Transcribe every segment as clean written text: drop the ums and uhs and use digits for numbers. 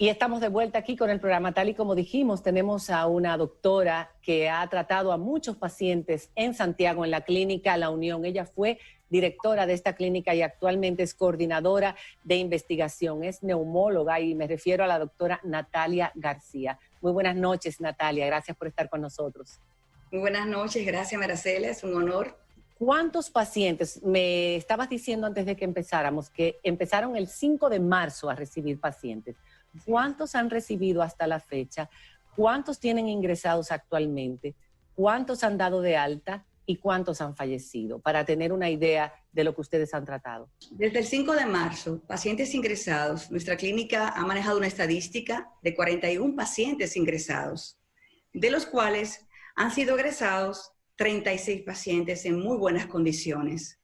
Y estamos de vuelta aquí con el programa. Tal y como dijimos, tenemos a una doctora que ha tratado a muchos pacientes en Santiago, en la clínica La Unión. Ella fue directora de esta clínica y actualmente es coordinadora de investigación. Es neumóloga y me refiero a la doctora Natalia García. Muy buenas noches, Natalia. Gracias por estar con nosotros. Muy buenas noches. Gracias, Maracela. Es un honor. ¿Cuántos pacientes? Me estabas diciendo antes de que empezáramos que empezaron el 5 de marzo a recibir pacientes. ¿Cuántos han recibido hasta la fecha? ¿Cuántos tienen ingresados actualmente? ¿Cuántos han dado de alta? ¿Y cuántos han fallecido? Para tener una idea de lo que ustedes han tratado. Desde el 5 de marzo, pacientes ingresados. Nuestra clínica ha manejado una estadística de 41 pacientes ingresados, de los cuales han sido egresados 36 pacientes en muy buenas condiciones.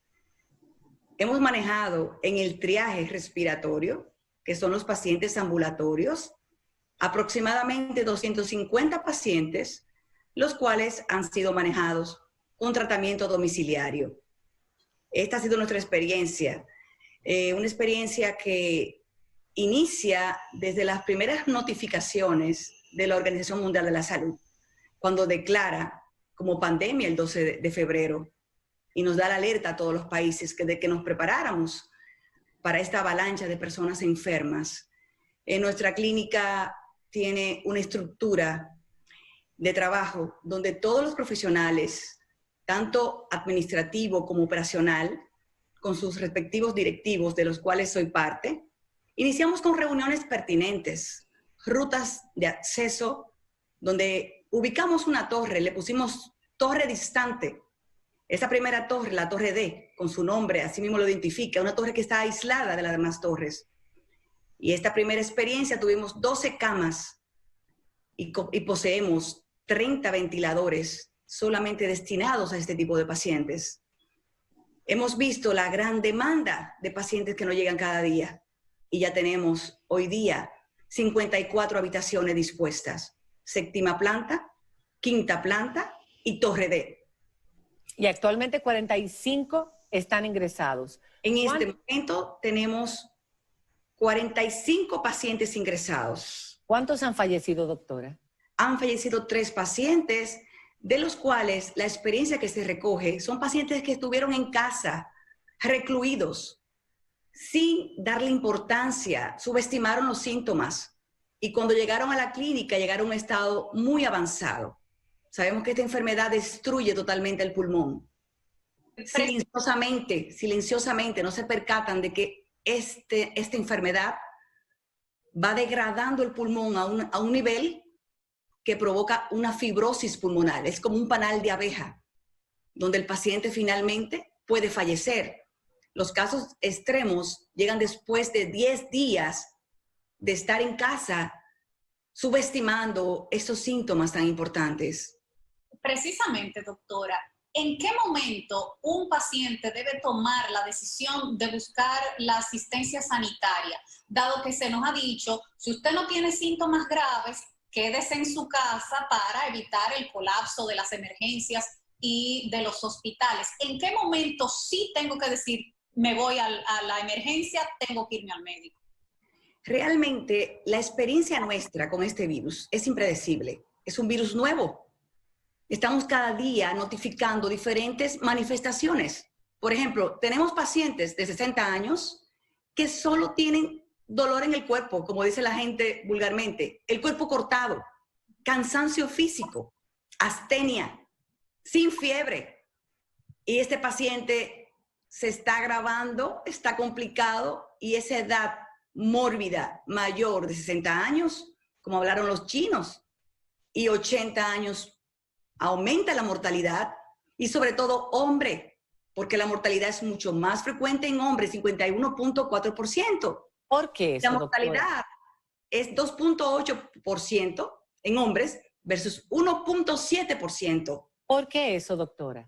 Hemos manejado en el triaje respiratorio, que son los pacientes ambulatorios, aproximadamente 250 pacientes, los cuales han sido manejados con tratamiento domiciliario. Esta ha sido nuestra experiencia, una experiencia que inicia desde las primeras notificaciones de la Organización Mundial de la Salud, cuando declara como pandemia el 12 de febrero y nos da la alerta a todos los países de que nos preparáramos para esta avalancha de personas enfermas. Nuestra clínica tiene una estructura de trabajo donde todos los profesionales, tanto administrativo como operacional, con sus respectivos directivos, de los cuales soy parte, iniciamos con reuniones pertinentes, rutas de acceso, donde ubicamos una torre, le pusimos torre distante. Esa primera torre, la torre D, con su nombre, así mismo lo identifica, una torre que está aislada de las demás torres. Y esta primera experiencia tuvimos 12 camas y poseemos 30 ventiladores solamente destinados a este tipo de pacientes. Hemos visto la gran demanda de pacientes que nos llegan cada día y ya tenemos hoy día 54 habitaciones dispuestas. Séptima planta, quinta planta y torre D. Y actualmente 45 están ingresados. En este momento tenemos 45 pacientes ingresados. ¿Cuántos han fallecido, doctora? Han fallecido 3 pacientes, de los cuales la experiencia que se recoge son pacientes que estuvieron en casa, recluidos, sin darle importancia, subestimaron los síntomas y cuando llegaron a la clínica llegaron a un estado muy avanzado. Sabemos que esta enfermedad destruye totalmente el pulmón. Silenciosamente no se percatan de que esta enfermedad va degradando el pulmón a un nivel que provoca una fibrosis pulmonar. Es como un panal de abeja, donde el paciente finalmente puede fallecer. Los casos extremos llegan después de 10 días de estar en casa, subestimando estos síntomas tan importantes. Precisamente, doctora, ¿en qué momento un paciente debe tomar la decisión de buscar la asistencia sanitaria? Dado que se nos ha dicho, si usted no tiene síntomas graves, quédese en su casa para evitar el colapso de las emergencias y de los hospitales. ¿En qué momento sí tengo que decir, me voy a la emergencia, tengo que irme al médico? Realmente, la experiencia nuestra con este virus es impredecible. Es un virus nuevo. Estamos cada día notificando diferentes manifestaciones. Por ejemplo, tenemos pacientes de 60 años que solo tienen dolor en el cuerpo, como dice la gente vulgarmente, el cuerpo cortado, cansancio físico, astenia, sin fiebre. Y este paciente se está agravando, está complicado y esa edad mórbida mayor de 60 años, como hablaron los chinos, y 80 años aumenta la mortalidad y sobre todo hombre, porque la mortalidad es mucho más frecuente en hombres, 51.4%. ¿Por qué eso, La mortalidad, doctora, es 2.8% en hombres versus 1.7%. ¿Por qué eso, doctora?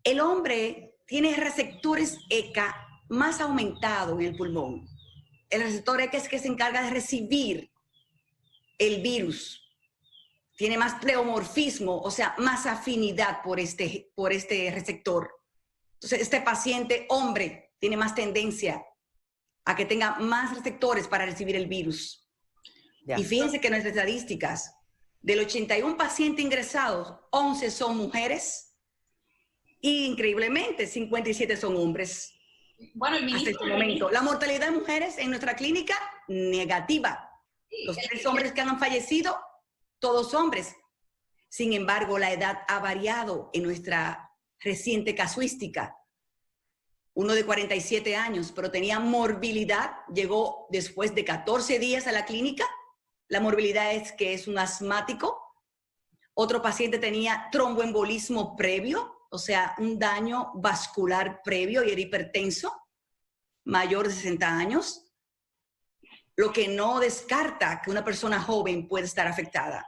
El hombre tiene receptores ECA más aumentados en el pulmón. El receptor ECA es que se encarga de recibir el virus. Tiene más pleomorfismo, o sea, más afinidad por este receptor. Entonces, este paciente, hombre, tiene más tendencia a que tenga más receptores para recibir el virus. Ya. Y fíjense que nuestras estadísticas, del 81 pacientes ingresados, 11 son mujeres y increíblemente 57 son hombres. Bueno, el Hasta ministro... este momento. La mortalidad de mujeres en nuestra clínica, negativa. Los 3 hombres que han fallecido, todos hombres. Sin embargo, la edad ha variado en nuestra reciente casuística. Uno de 47 años, pero tenía morbilidad, llegó después de 14 días a la clínica. La morbilidad es que es un asmático. Otro paciente tenía tromboembolismo previo, o sea, un daño vascular previo y era hipertenso, mayor de 60 años, lo que no descarta que una persona joven puede estar afectada.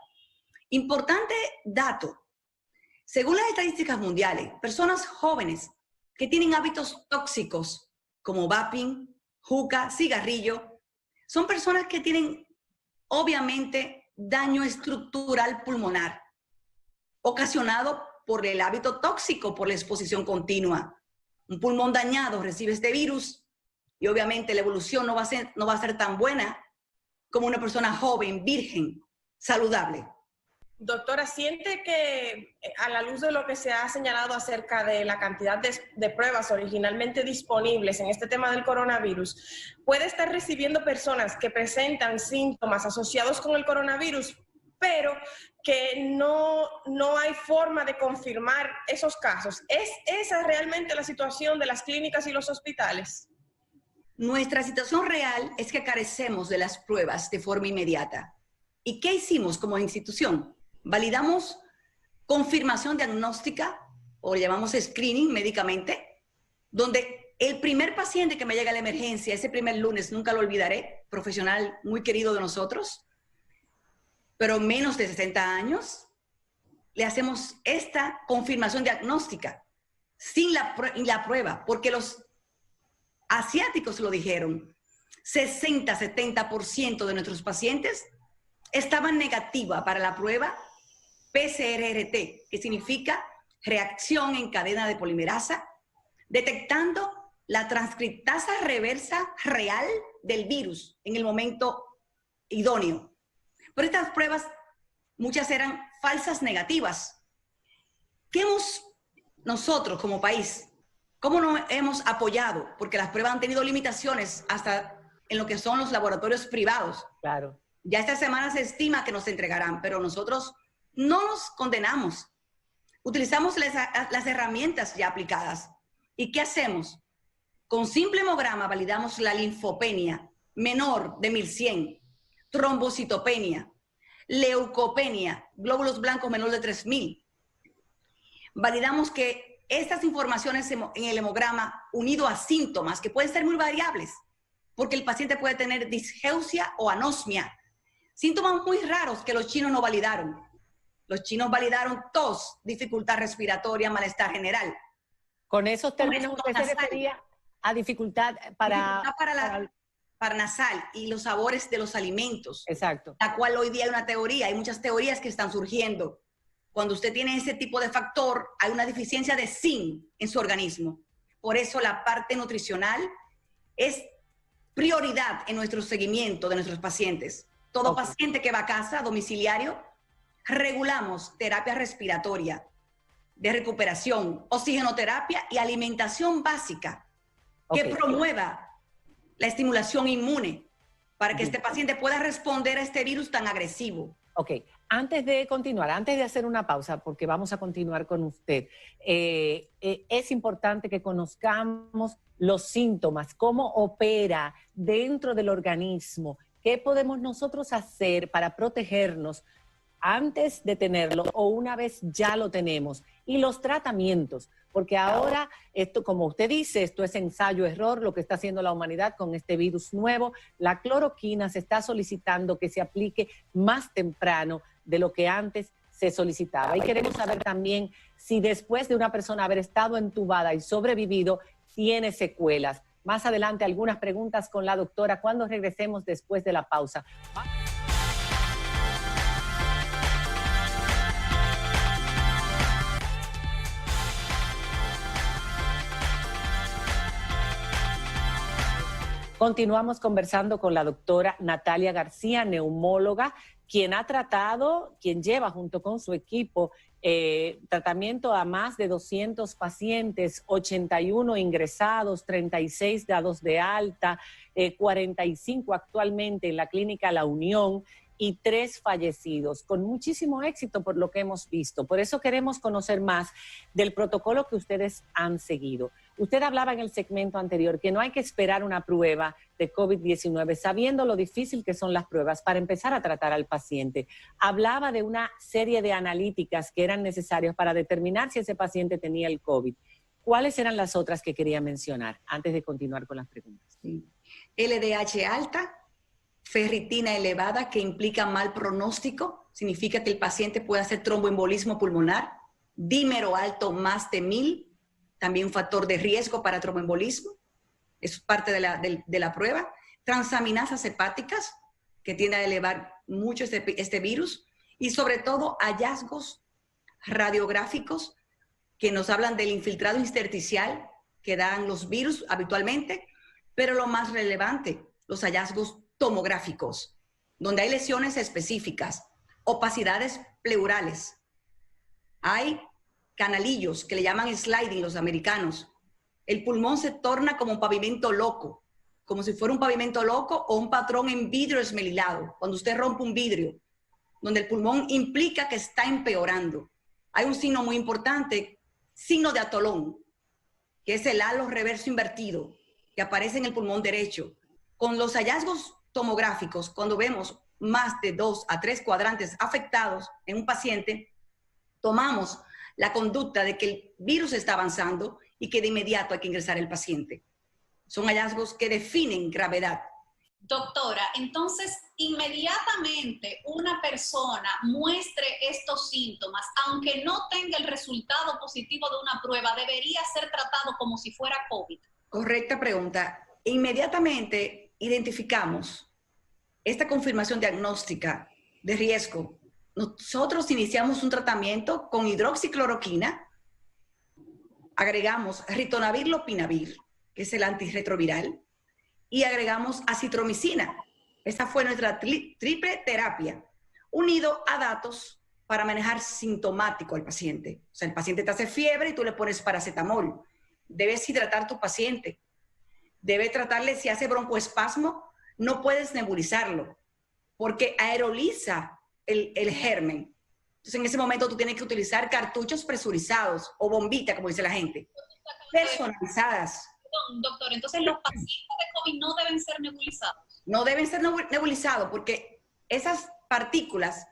Importante dato, según las estadísticas mundiales, personas jóvenes que tienen hábitos tóxicos como vaping, juca, cigarrillo, son personas que tienen obviamente daño estructural pulmonar ocasionado por el hábito tóxico, por la exposición continua. Un pulmón dañado recibe este virus y obviamente la evolución no va a ser tan buena como una persona joven, virgen, saludable. Doctora, ¿siente que a la luz de lo que se ha señalado acerca de la cantidad de pruebas originalmente disponibles en este tema del coronavirus, puede estar recibiendo personas que presentan síntomas asociados con el coronavirus, pero que no hay forma de confirmar esos casos? ¿Es esa realmente la situación de las clínicas y los hospitales? Nuestra situación real es que carecemos de las pruebas de forma inmediata. ¿Y qué hicimos como institución? Validamos confirmación diagnóstica, o llamamos screening médicamente, donde el primer paciente que me llega a la emergencia, ese primer lunes, nunca lo olvidaré, profesional muy querido de nosotros, pero menos de 60 años, le hacemos esta confirmación diagnóstica sin la prueba, porque los asiáticos lo dijeron, 60-70% de nuestros pacientes estaban negativa para la prueba PCR-RT, que significa reacción en cadena de polimerasa, detectando la transcriptasa reversa real del virus en el momento idóneo. Pero estas pruebas, muchas eran falsas negativas. ¿Qué hemos nosotros como país, cómo nos hemos apoyado? Porque las pruebas han tenido limitaciones hasta en lo que son los laboratorios privados. Claro. Ya esta semana se estima que nos entregarán, pero nosotros no nos condenamos. Utilizamos las herramientas ya aplicadas. ¿Y qué hacemos? Con simple hemograma validamos la linfopenia menor de 1100, trombocitopenia, leucopenia, glóbulos blancos menor de 3000. Validamos que estas informaciones en el hemograma, unido a síntomas que pueden ser muy variables, porque el paciente puede tener disgeusia o anosmia, síntomas muy raros que los chinos no validaron. Los chinos validaron tos, dificultad respiratoria, malestar general. Con esos términos usted se refería a dificultad para nasal y los sabores de los alimentos. Exacto. La cual hoy día hay una teoría, hay muchas teorías que están surgiendo. Cuando usted tiene ese tipo de factor, hay una deficiencia de zinc en su organismo. Por eso la parte nutricional es prioridad en nuestro seguimiento de nuestros pacientes. Todo paciente que va a casa, domiciliario, regulamos terapia respiratoria, de recuperación, oxigenoterapia y alimentación básica que promueva la estimulación inmune para que este paciente pueda responder a este virus tan agresivo. Ok, antes de continuar, antes de hacer una pausa, porque vamos a continuar con usted, es importante que conozcamos los síntomas, cómo opera dentro del organismo, qué podemos nosotros hacer para protegernos antes de tenerlo o una vez ya lo tenemos, y los tratamientos, porque ahora esto, como usted dice, esto es ensayo-error, lo que está haciendo la humanidad con este virus nuevo. La cloroquina se está solicitando que se aplique más temprano de lo que antes se solicitaba. Y queremos saber también si después de una persona haber estado entubada y sobrevivido, tiene secuelas. Más adelante algunas preguntas con la doctora cuando regresemos después de la pausa. Continuamos conversando con la doctora Natalia García, neumóloga, quien lleva junto con su equipo tratamiento a más de 200 pacientes, 81 ingresados, 36 dados de alta, 45 actualmente en la clínica La Unión y 3 fallecidos, con muchísimo éxito por lo que hemos visto. Por eso queremos conocer más del protocolo que ustedes han seguido. Usted hablaba en el segmento anterior que no hay que esperar una prueba de COVID-19, sabiendo lo difícil que son las pruebas para empezar a tratar al paciente. Hablaba de una serie de analíticas que eran necesarias para determinar si ese paciente tenía el COVID. ¿Cuáles eran las otras que quería mencionar antes de continuar con las preguntas? Sí. LDH alta, ferritina elevada, que implica mal pronóstico, significa que el paciente puede hacer tromboembolismo pulmonar, dímero alto más de 1000, también un factor de riesgo para tromboembolismo, es parte de la prueba. Transaminasas hepáticas, que tiende a elevar mucho este virus, y sobre todo hallazgos radiográficos que nos hablan del infiltrado intersticial que dan los virus habitualmente, pero lo más relevante, los hallazgos tomográficos, donde hay lesiones específicas, opacidades pleurales, hay canalillos que le llaman sliding los americanos. El pulmón se torna como un pavimento loco, como si fuera un pavimento loco o un patrón en vidrio esmelilado, cuando usted rompe un vidrio, donde el pulmón implica que está empeorando. Hay un signo muy importante, signo de atolón, que es el halo reverso invertido, que aparece en el pulmón derecho. Con los hallazgos tomográficos, cuando vemos más de 2 a 3 cuadrantes afectados en un paciente, tomamos la conducta de que el virus está avanzando y que de inmediato hay que ingresar al paciente. Son hallazgos que definen gravedad. Doctora, entonces, inmediatamente una persona muestre estos síntomas, aunque no tenga el resultado positivo de una prueba, ¿debería ser tratado como si fuera COVID? Correcta pregunta. Inmediatamente identificamos esta confirmación diagnóstica de riesgo. Nosotros iniciamos un tratamiento con hidroxicloroquina, agregamos ritonavir lopinavir, que es el antirretroviral, y agregamos acitromicina. Esta fue nuestra triple terapia, unido a datos para manejar sintomático al paciente. O sea, el paciente te hace fiebre y tú le pones paracetamol. Debes hidratar a tu paciente. Debes tratarle, si hace broncoespasmo, no puedes nebulizarlo, porque aeroliza el germen. Entonces, en ese momento tú tienes que utilizar cartuchos presurizados o bombitas, como dice la gente, personalizadas. Doctor, entonces los pacientes de COVID no deben ser nebulizados. No deben ser nebulizados porque esas partículas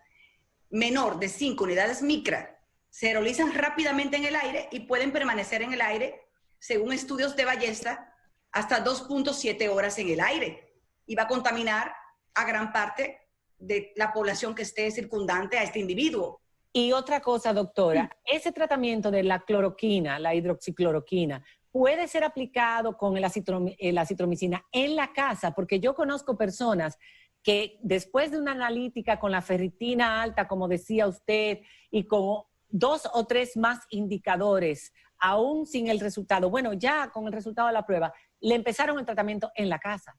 menor de 5 unidades micra se aerolizan rápidamente en el aire y pueden permanecer en el aire, según estudios de ballesta, hasta 2.7 horas en el aire, y va a contaminar a gran parte de la población que esté circundante a este individuo. Y otra cosa, doctora, ese tratamiento de la cloroquina, la hidroxicloroquina, puede ser aplicado con la acitromicina en la casa, porque yo conozco personas que después de una analítica con la ferritina alta, como decía usted, y con 2 o 3 más indicadores, aún sin el resultado, bueno, ya con el resultado de la prueba, le empezaron el tratamiento en la casa.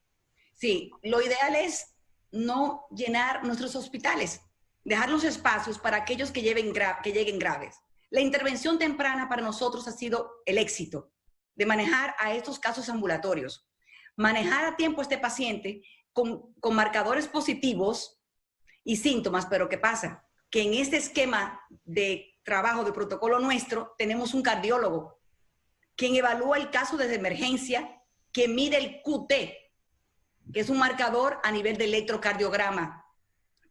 Sí, lo ideal es no llenar nuestros hospitales, dejar los espacios para aquellos que lleguen graves. La intervención temprana para nosotros ha sido el éxito de manejar a estos casos ambulatorios, manejar a tiempo a este paciente con marcadores positivos y síntomas. Pero ¿qué pasa? Que en este esquema de trabajo, de protocolo nuestro, tenemos un cardiólogo quien evalúa el caso desde emergencia, que mide el QT, que es un marcador a nivel de electrocardiograma.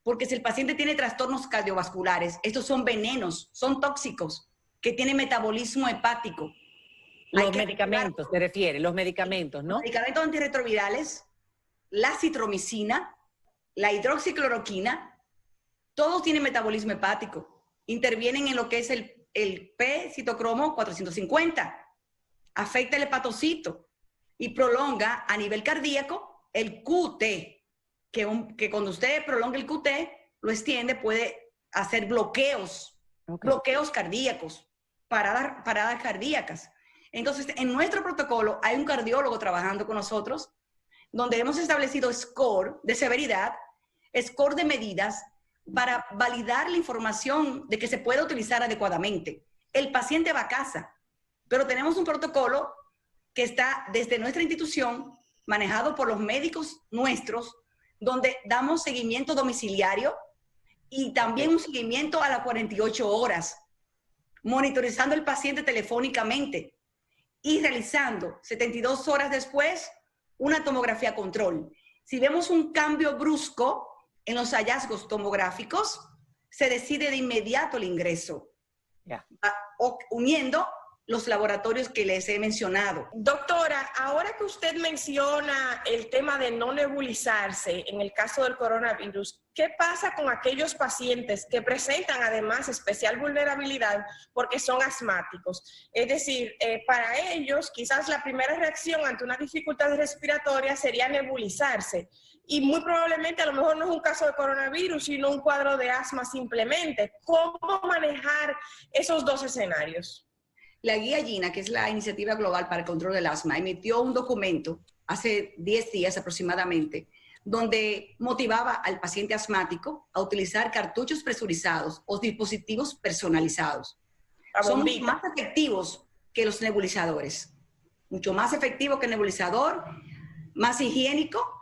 Porque si el paciente tiene trastornos cardiovasculares, estos son venenos, son tóxicos, que tienen metabolismo hepático. Los medicamentos, se refiere, los medicamentos, ¿no? Los medicamentos antirretrovirales, la citromicina, la hidroxicloroquina, todos tienen metabolismo hepático. Intervienen en lo que es el P-citocromo 450. Afecta el hepatocito y prolonga a nivel cardíaco el QT, que cuando usted prolonga el QT, lo extiende, puede hacer bloqueos cardíacos, paradas cardíacas. Entonces, en nuestro protocolo hay un cardiólogo trabajando con nosotros donde hemos establecido score de severidad, score de medidas, para validar la información de que se pueda utilizar adecuadamente. El paciente va a casa, pero tenemos un protocolo que está desde nuestra institución, manejado por los médicos nuestros, donde damos seguimiento domiciliario y también un seguimiento a las 48 horas, monitorizando al paciente telefónicamente y realizando 72 horas después una tomografía control. Si vemos un cambio brusco en los hallazgos tomográficos, se decide de inmediato el ingreso, uniendo los laboratorios que les he mencionado. Doctora, ahora que usted menciona el tema de no nebulizarse en el caso del coronavirus, ¿qué pasa con aquellos pacientes que presentan además especial vulnerabilidad porque son asmáticos? Es decir, para ellos quizás la primera reacción ante una dificultad respiratoria sería nebulizarse. Y muy probablemente a lo mejor no es un caso de coronavirus, sino un cuadro de asma simplemente. ¿Cómo manejar esos dos escenarios? La Guía GINA, que es la Iniciativa Global para el Control del Asma, emitió un documento hace 10 días aproximadamente, donde motivaba al paciente asmático a utilizar cartuchos presurizados o dispositivos personalizados. Son mucho más efectivos que los nebulizadores. Mucho más efectivo que el nebulizador, más higiénico,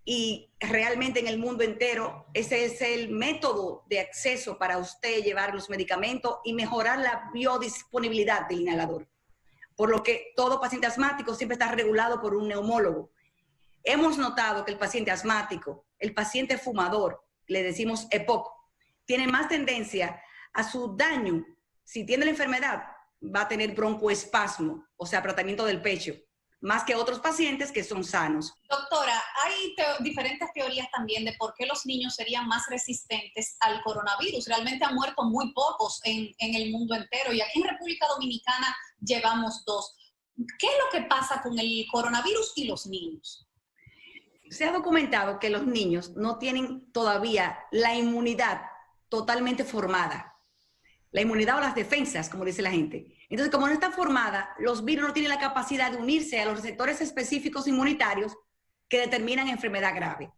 y realmente en el mundo entero ese es el método de acceso para usted llevar los medicamentos y mejorar la biodisponibilidad del inhalador. Por lo que todo paciente asmático siempre está regulado por un neumólogo. Hemos notado que el paciente asmático, el paciente fumador, le decimos EPOC, tiene más tendencia a su daño. Si tiene la enfermedad, va a tener broncoespasmo, o sea, apretamiento del pecho, más que otros pacientes que son sanos. Doctora, hay diferentes teorías también de por qué los niños serían más resistentes al coronavirus. Realmente han muerto muy pocos en el mundo entero y aquí en República Dominicana llevamos 2. ¿Qué es lo que pasa con el coronavirus y los niños? Se ha documentado que los niños no tienen todavía la inmunidad totalmente formada. La inmunidad o las defensas, como dice la gente. Entonces, como no está formada, los virus no tienen la capacidad de unirse a los receptores específicos inmunitarios que determinan enfermedad grave.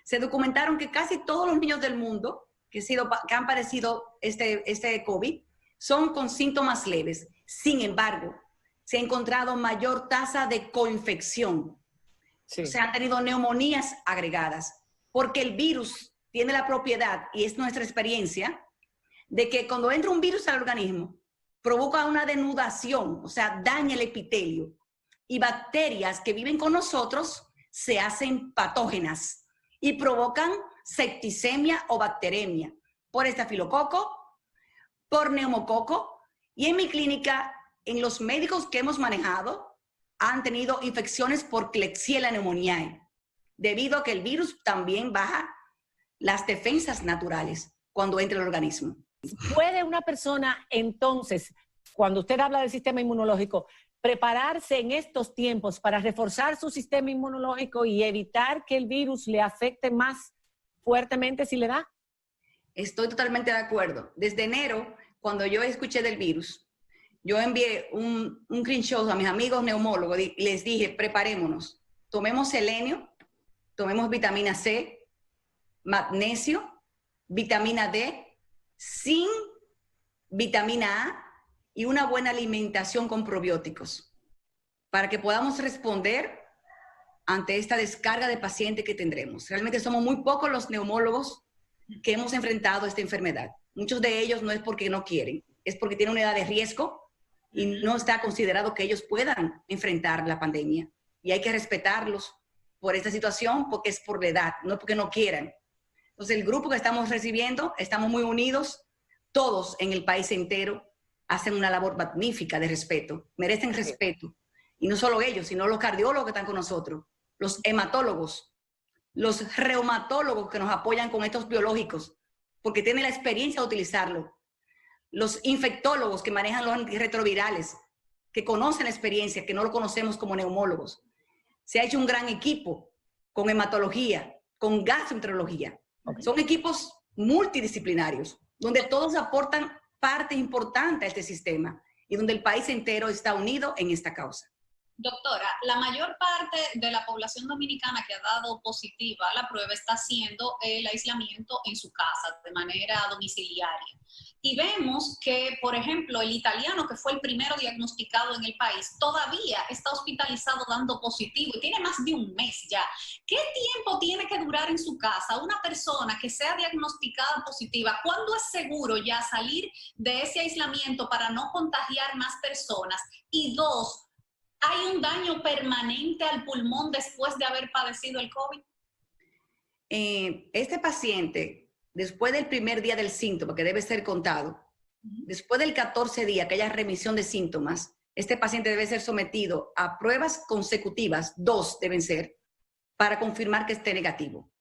Se documentaron que casi todos los niños del mundo que han padecido este COVID son con síntomas leves. Sin embargo, se ha encontrado mayor tasa de coinfección. Sí. Se han tenido neumonías agregadas, porque el virus tiene la propiedad, y es nuestra experiencia, de que cuando entra un virus al organismo, provoca una denudación, o sea, daña el epitelio. Y bacterias que viven con nosotros se hacen patógenas y provocan septicemia o bacteremia por estafilococo, por neumococo. Y en mi clínica, en los médicos que hemos manejado, han tenido infecciones por Klebsiella pneumoniae, debido a que el virus también baja las defensas naturales cuando entra al organismo. ¿Puede una persona entonces, cuando usted habla del sistema inmunológico, prepararse en estos tiempos para reforzar su sistema inmunológico y evitar que el virus le afecte más fuertemente si le da? Estoy totalmente de acuerdo. Desde enero, cuando yo escuché del virus, yo envié un screenshot a mis amigos neumólogos y les dije, preparémonos, tomemos selenio, tomemos vitamina C, magnesio, vitamina D, zinc, vitamina A y una buena alimentación con probióticos para que podamos responder ante esta descarga de pacientes que tendremos. Realmente somos muy pocos los neumólogos que hemos enfrentado esta enfermedad. Muchos de ellos no es porque no quieren, es porque tienen una edad de riesgo y no está considerado que ellos puedan enfrentar la pandemia. Y hay que respetarlos por esta situación porque es por la edad, no porque no quieran. Entonces, el grupo que estamos recibiendo, estamos muy unidos, todos en el país entero hacen una labor magnífica de respeto, merecen respeto. Y no solo ellos, sino los cardiólogos que están con nosotros, los hematólogos, los reumatólogos que nos apoyan con estos biológicos, porque tienen la experiencia de utilizarlo. Los infectólogos que manejan los antirretrovirales, que conocen la experiencia, que no lo conocemos como neumólogos. Se ha hecho un gran equipo con hematología, con gastroenterología. Okay. Son equipos multidisciplinarios, donde todos aportan parte importante a este sistema y donde el país entero está unido en esta causa. Doctora, la mayor parte de la población dominicana que ha dado positiva a la prueba está haciendo el aislamiento en su casa de manera domiciliaria. Y vemos que, por ejemplo, el italiano, que fue el primero diagnosticado en el país, todavía está hospitalizado dando positivo y tiene más de un mes ya. ¿Qué tiempo tiene que durar en su casa una persona que sea diagnosticada positiva? ¿Cuándo es seguro ya salir de ese aislamiento para no contagiar más personas? Y dos, ¿hay un daño permanente al pulmón después de haber padecido el COVID? Este paciente, después del primer día del síntoma, que debe ser contado, después del 14 día, que haya remisión de síntomas, este paciente debe ser sometido a pruebas consecutivas, 2 deben ser, para confirmar que esté negativo.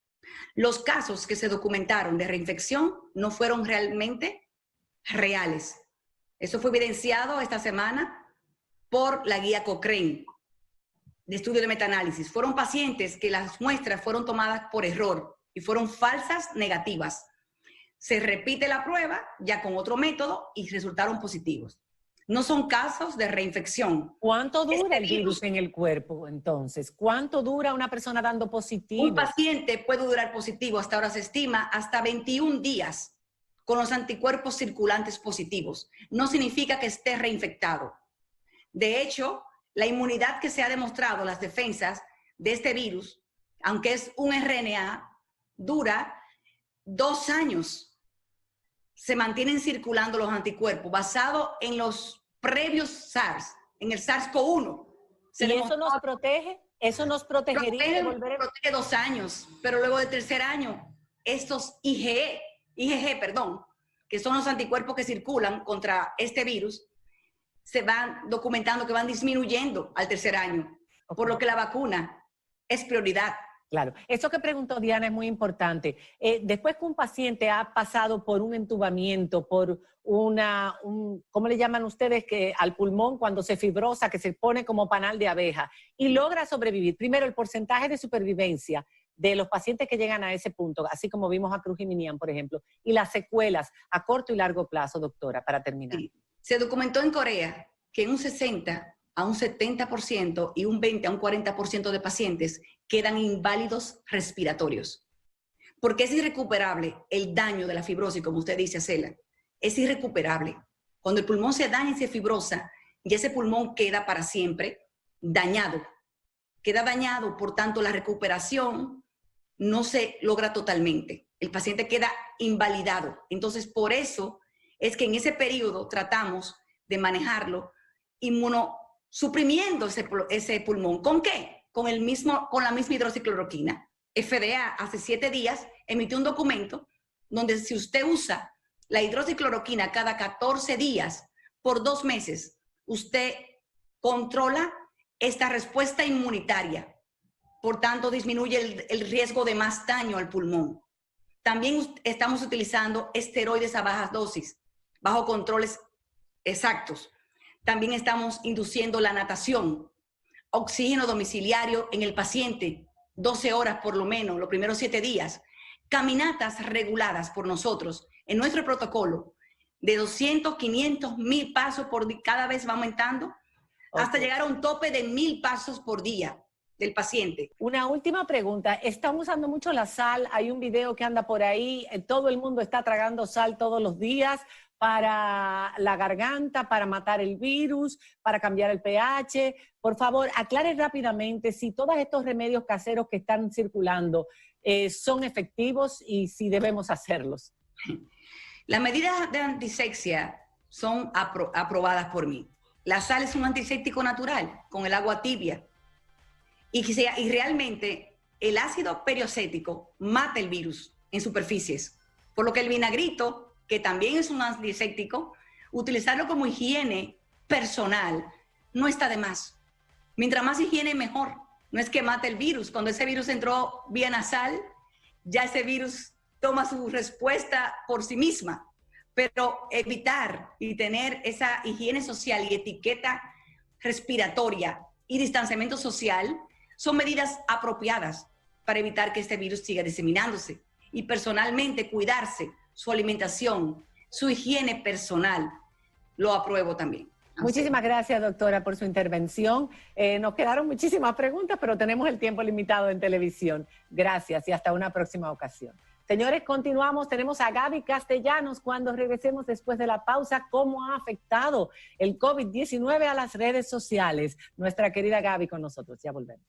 Los casos que se documentaron de reinfección no fueron realmente reales. Eso fue evidenciado esta semana por la guía Cochrane de estudio de metaanálisis. Fueron pacientes que las muestras fueron tomadas por error y fueron falsas negativas. Se repite la prueba ya con otro método y resultaron positivos. No son casos de reinfección. ¿Cuánto dura el virus en el cuerpo, entonces? ¿Cuánto dura una persona dando positivo? Un paciente puede durar positivo, hasta ahora se estima, hasta 21 días con los anticuerpos circulantes positivos. No significa que esté reinfectado. De hecho, la inmunidad que se ha demostrado, las defensas de este virus, aunque es un RNA, dura 2 años. Se mantienen circulando los anticuerpos basados en los previos SARS, en el SARS-CoV-1. ¿Y eso nos protege? ¿Eso nos protegería de volver? Protege 2 años, pero luego del tercer año, estos IgG, que son los anticuerpos que circulan contra este virus, se van documentando que van disminuyendo al tercer año, por lo que la vacuna es prioridad. Claro, eso que preguntó Diana es muy importante. Después que un paciente ha pasado por un entubamiento, por ¿cómo le llaman ustedes? Que al pulmón cuando se fibrosa, que se pone como panal de abeja, y logra sobrevivir. Primero, el porcentaje de supervivencia de los pacientes que llegan a ese punto, así como vimos a Cruz y Minian, por ejemplo, y las secuelas a corto y largo plazo, doctora, para terminar. Sí. Se documentó en Corea que un 60 a un 70% y un 20 a un 40% de pacientes quedan inválidos respiratorios. Porque es irrecuperable el daño de la fibrosis, como usted dice, Cela. Es irrecuperable. Cuando el pulmón se daña y se fibrosa, y ese pulmón queda para siempre dañado. Queda dañado, por tanto, la recuperación no se logra totalmente. El paciente queda invalidado. Entonces, por eso es que en ese periodo tratamos de manejarlo inmunosuprimiendo ese pulmón. ¿Con qué? Con la misma hidroxicloroquina. FDA hace 7 días emitió un documento donde si usted usa la hidroxicloroquina cada 14 días por 2 meses, usted controla esta respuesta inmunitaria. Por tanto, disminuye el riesgo de más daño al pulmón. También estamos utilizando esteroides a bajas dosis, bajo controles exactos. También estamos induciendo la natación, oxígeno domiciliario en el paciente, 12 horas por lo menos, los primeros 7 días. Caminatas reguladas por nosotros en nuestro protocolo, de 200, 500, 1000 pasos por día, cada vez va aumentando, hasta llegar a un tope de 1000 pasos por día del paciente. Una última pregunta. Están usando mucho la sal. Hay un video que anda por ahí. Todo el mundo está tragando sal todos los días para la garganta, para matar el virus, para cambiar el pH. Por favor, aclare rápidamente si todos estos remedios caseros que están circulando son efectivos y si debemos hacerlos. Las medidas de antisexia son aprobadas por mí. La sal es un antiséptico natural con el agua tibia. Y realmente el ácido periocético mata el virus en superficies. Por lo que el vinagrito, que también es un antiséptico, utilizarlo como higiene personal no está de más. Mientras más higiene, mejor. No es que mate el virus. Cuando ese virus entró vía nasal, ya ese virus toma su respuesta por sí misma. Pero evitar y tener esa higiene social y etiqueta respiratoria y distanciamiento social son medidas apropiadas para evitar que este virus siga diseminándose. Y personalmente cuidarse, su alimentación, su higiene personal, lo apruebo también. Muchísimas gracias, doctora, por su intervención. Nos quedaron muchísimas preguntas, pero tenemos el tiempo limitado en televisión. Gracias y hasta una próxima ocasión. Señores, continuamos. Tenemos a Gaby Castellanos cuando regresemos después de la pausa. ¿Cómo ha afectado el COVID-19 a las redes sociales? Nuestra querida Gaby con nosotros. Ya volvemos.